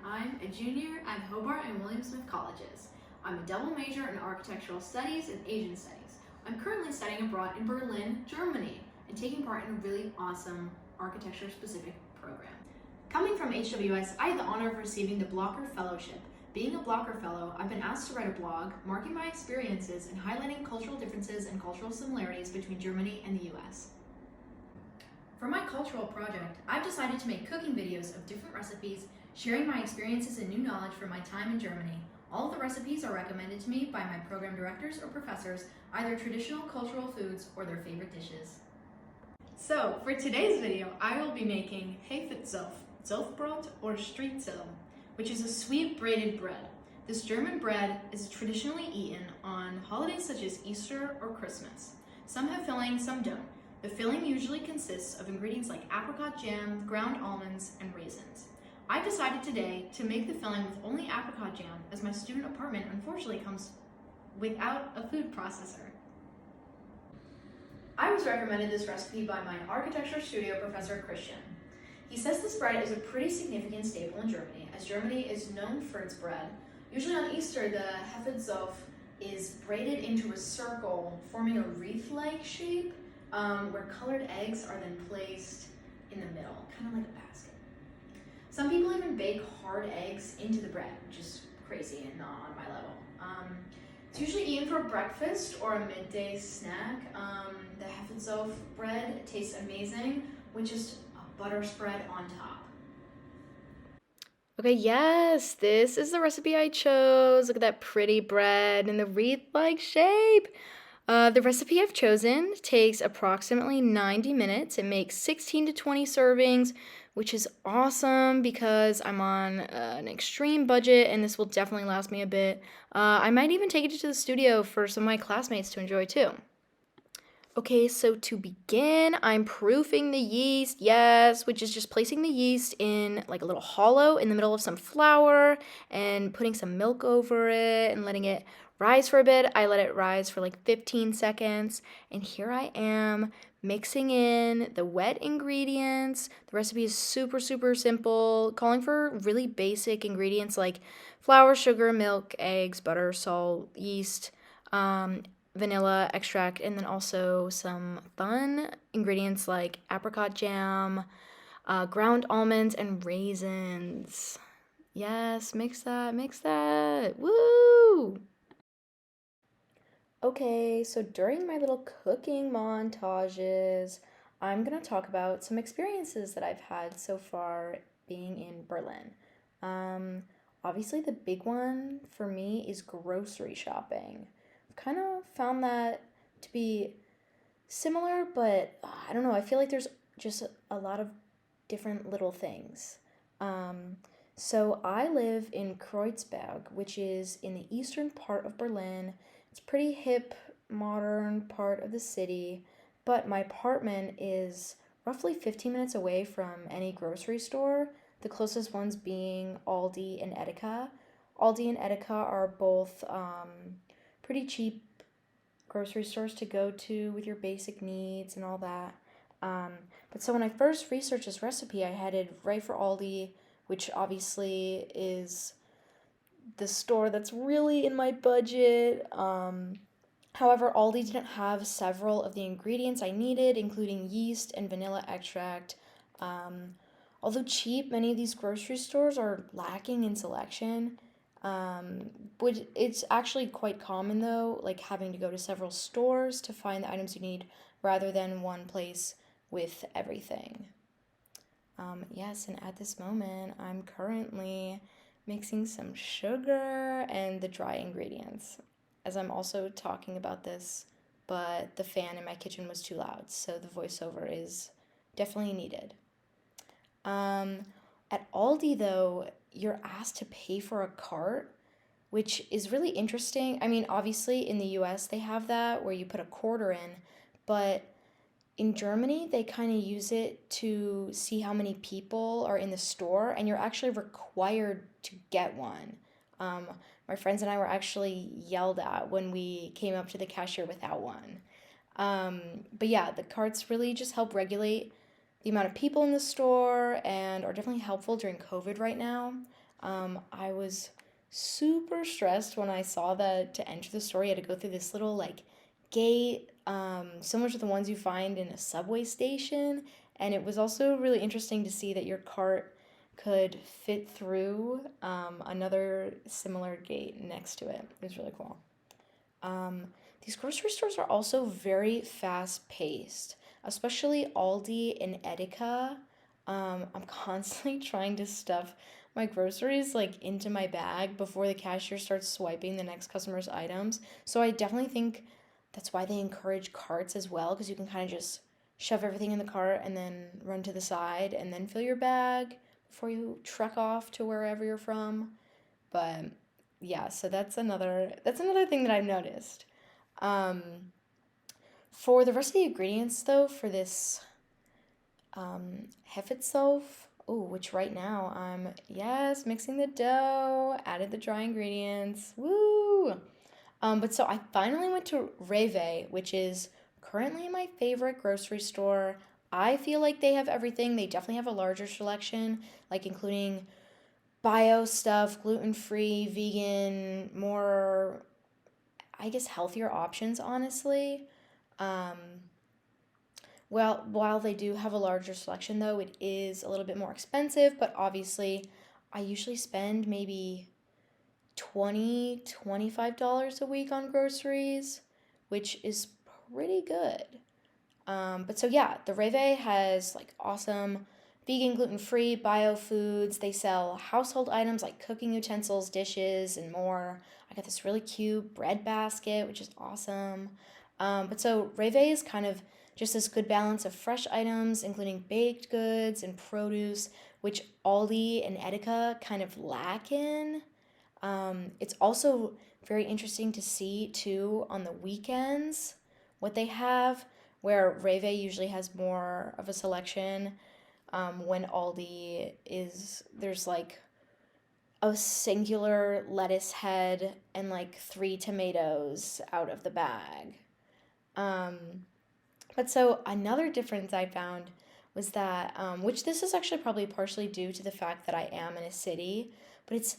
I'm a junior at Hobart and William Smith Colleges. I'm a double major in Architectural Studies and Asian Studies. I'm currently studying abroad in Berlin, Germany, and taking part in a really awesome architecture-specific program. Coming from HWS, I had the honor of receiving the Blocker Fellowship. Being a Blocker Fellow, I've been asked to write a blog marking my experiences and highlighting cultural differences and cultural similarities between Germany and the US. For my cultural project, I've decided to make cooking videos of different recipes, sharing my experiences and new knowledge from my time in Germany. All of the recipes are recommended to me by my program directors or professors, either traditional cultural foods or their favorite dishes. So, for today's video, I will be making Hefezopf, Zofbrot or Striezel, which is a sweet braided bread. This German bread is traditionally eaten on holidays such as Easter or Christmas. Some have filling, some don't. The filling usually consists of ingredients like apricot jam, ground almonds, and raisins. I've decided today to make the filling with only apricot jam, as my student apartment unfortunately comes without a food processor. I was recommended this recipe by my architecture studio professor, Christian. He says this bread is a pretty significant staple in Germany, as Germany is known for its bread. Usually on Easter, the Hefezopf is braided into a circle, forming a wreath-like shape, where colored eggs are then placed in the middle, kind of like a basket. Some people even bake hard eggs into the bread, which is crazy and not on my level. It's usually eaten for breakfast or a midday snack. The Hefezopf bread tastes amazing with just a butter spread on top. Okay, yes, this is the recipe I chose. Look at that pretty bread and the wreath-like shape. The recipe I've chosen takes approximately 90 minutes. It makes 16 to 20 servings, which is awesome because I'm on an extreme budget and this will definitely last me a bit. I might even take it to the studio for some of my classmates to enjoy too. Okay, so to begin, I'm proofing the yeast, yes, which is just placing the yeast in like a little hollow in the middle of some flour and putting some milk over it and letting it rise for a bit. I let it rise for like 15 seconds, and here I am mixing in the wet ingredients. The recipe is super, super simple, calling for really basic ingredients like flour, sugar, milk, eggs, butter, salt, yeast, vanilla extract, and then also some fun ingredients like apricot jam, ground almonds, and raisins. Yes, mix that, woo! Okay, so during my little cooking montages, I'm gonna talk about some experiences that I've had so far being in Berlin. Obviously the big one for me is grocery shopping. I've kind of found that to be similar, but I don't know, I feel like there's just a lot of different little things. So I live in Kreuzberg, which is in the eastern part of Berlin. It's a pretty hip, modern part of the city, but my apartment is roughly 15 minutes away from any grocery store, the closest ones being Aldi and Edeka. Aldi and Edeka are both pretty cheap grocery stores to go to with your basic needs and all that. But so when I first researched this recipe, I headed right for Aldi, which obviously is the store that's really in my budget. However, Aldi didn't have several of the ingredients I needed, including yeast and vanilla extract. Although cheap, many of these grocery stores are lacking in selection. But it's actually quite common though, like having to go to several stores to find the items you need rather than one place with everything. Yes, and at this moment, I'm currently mixing some sugar and the dry ingredients, as I'm also talking about this, but the fan in my kitchen was too loud, so the voiceover is definitely needed. At Aldi, though, you're asked to pay for a cart, which is really interesting. I mean, obviously, in the US, they have that where you put a quarter in, but in Germany, they kind of use it to see how many people are in the store, and you're actually required to get one. My friends and I were actually yelled at when we came up to the cashier without one. But yeah, the carts really just help regulate the amount of people in the store and are definitely helpful during COVID right now. I was super stressed when I saw that to enter the store, you had to go through this little like gate, similar to the ones you find in a subway station. And it was also really interesting to see that your cart could fit through another similar gate next to it. It was really cool. Um, these grocery stores are also very fast paced, especially Aldi and Edeka. I'm constantly trying to stuff my groceries like into my bag before the cashier starts swiping the next customer's items. So I definitely think that's why they encourage carts as well, because you can kind of just shove everything in the cart and then run to the side and then fill your bag before you trek off to wherever you're from. But yeah, so that's another thing that I've noticed. Um, for the rest of the ingredients though, for this Hefezopf, oh, which right now I'm yes mixing the dough, added the dry ingredients, woo. But so I finally went to Reve, which is currently my favorite grocery store. I feel like they have everything. They definitely have a larger selection, like including bio stuff, gluten free, vegan, more, I guess, healthier options, honestly. Um, well, while they do have a larger selection, though, it is a little bit more expensive, but obviously, I usually spend maybe $25 a week on groceries, which is pretty good. But so yeah, the Reve has like awesome vegan, gluten free, bio foods. They sell household items like cooking utensils, dishes, and more. I got this really cute bread basket, which is awesome. But so Reve is kind of just this good balance of fresh items, including baked goods and produce, which Aldi and Edeka kind of lack in. It's also very interesting to see too on the weekends what they have, where Reve usually has more of a selection. When Aldi is there's like a singular lettuce head and like three tomatoes out of the bag. Um, but so another difference I found was that, which this is actually probably partially due to the fact that I am in a city, but it's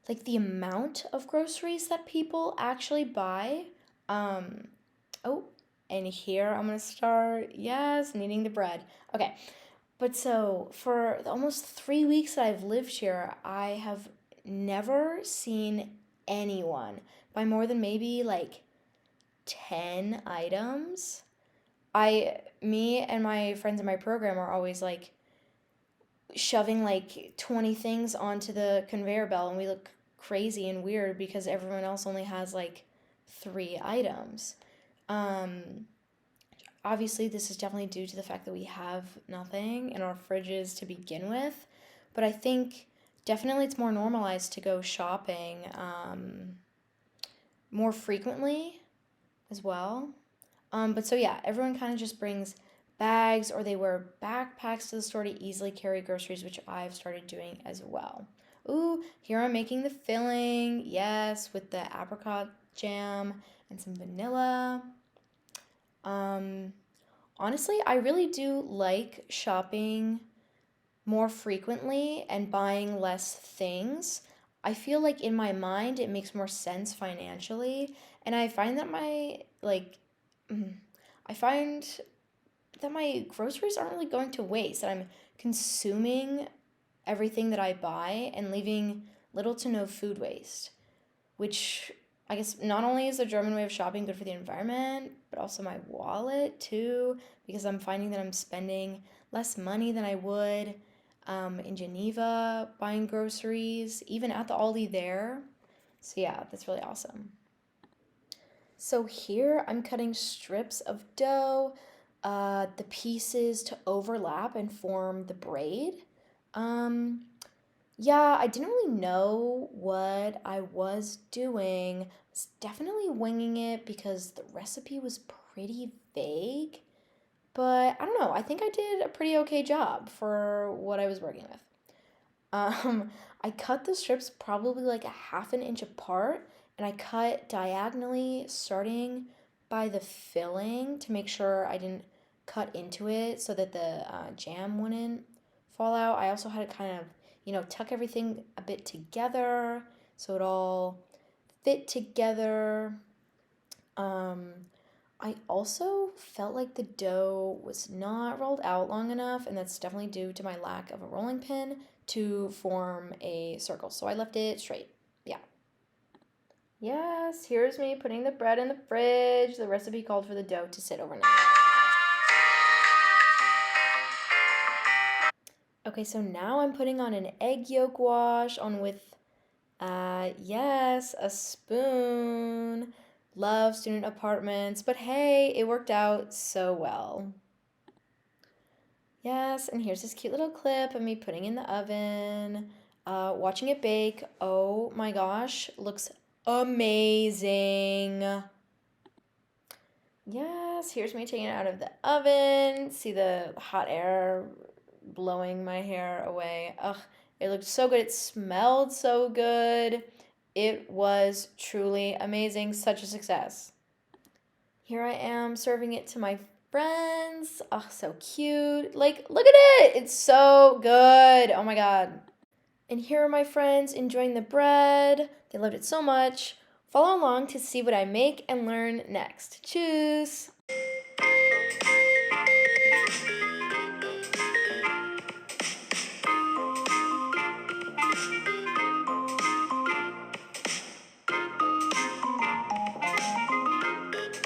like the amount of groceries that people actually buy. Um, oh, and here I'm gonna start, yes, kneading the bread. Okay, but so for the almost 3 weeks that I've lived here, I have never seen anyone buy more than maybe like 10 items. Me and my friends in my program are always like shoving like 20 things onto the conveyor belt, and we look crazy and weird because everyone else only has like 3 items. Um, Obviously, this is definitely due to the fact that we have nothing in our fridges to begin with, but I think definitely it's more normalized to go shopping more frequently as well. But so yeah, everyone kind of just brings bags or they wear backpacks to the store to easily carry groceries, which I've started doing as well. Ooh, here I'm making the filling, yes, with the apricot jam and some vanilla. Um, Honestly, I really do like shopping more frequently and buying less things. I feel like in my mind it makes more sense financially, and I find that my like mm, I find that my groceries aren't really going to waste, that I'm consuming everything that I buy and leaving little to no food waste, which I guess not only is the German way of shopping good for the environment, but also my wallet too, because I'm finding that I'm spending less money than I would in Geneva buying groceries, even at the Aldi there. So yeah, that's really awesome. So here I'm cutting strips of dough, the pieces to overlap and form the braid. Um, yeah, I didn't really know what I was doing. I was definitely winging it because the recipe was pretty vague. But I don't know, I think I did a pretty okay job for what I was working with. I cut the strips probably like a half an inch apart, and I cut diagonally starting by the filling to make sure I didn't cut into it so that the jam wouldn't fall out. I also had to kind of tuck everything a bit together so it all fit together. Um, I also felt like the dough was not rolled out long enough, and that's definitely due to my lack of a rolling pin to form a circle. So I left it straight. Yeah. Yes, here's me putting the bread in the fridge. The recipe called for the dough to sit overnight. Okay, so now I'm putting on an egg yolk wash on with, yes, a spoon. Love student apartments, but hey, it worked out so well. Yes, and here's this cute little clip of me putting in the oven, watching it bake. Oh my gosh, looks amazing. Yes, here's me taking it out of the oven. See the hot air blowing my hair away. Ugh, it looked so good. It smelled so good. It was truly amazing. Such a success. Here I am serving it to my friends. Oh, so cute. Like, look at it. It's so good. Oh my God. And here are my friends enjoying the bread. They loved it so much. Follow along to see what I make and learn next. Tschüss.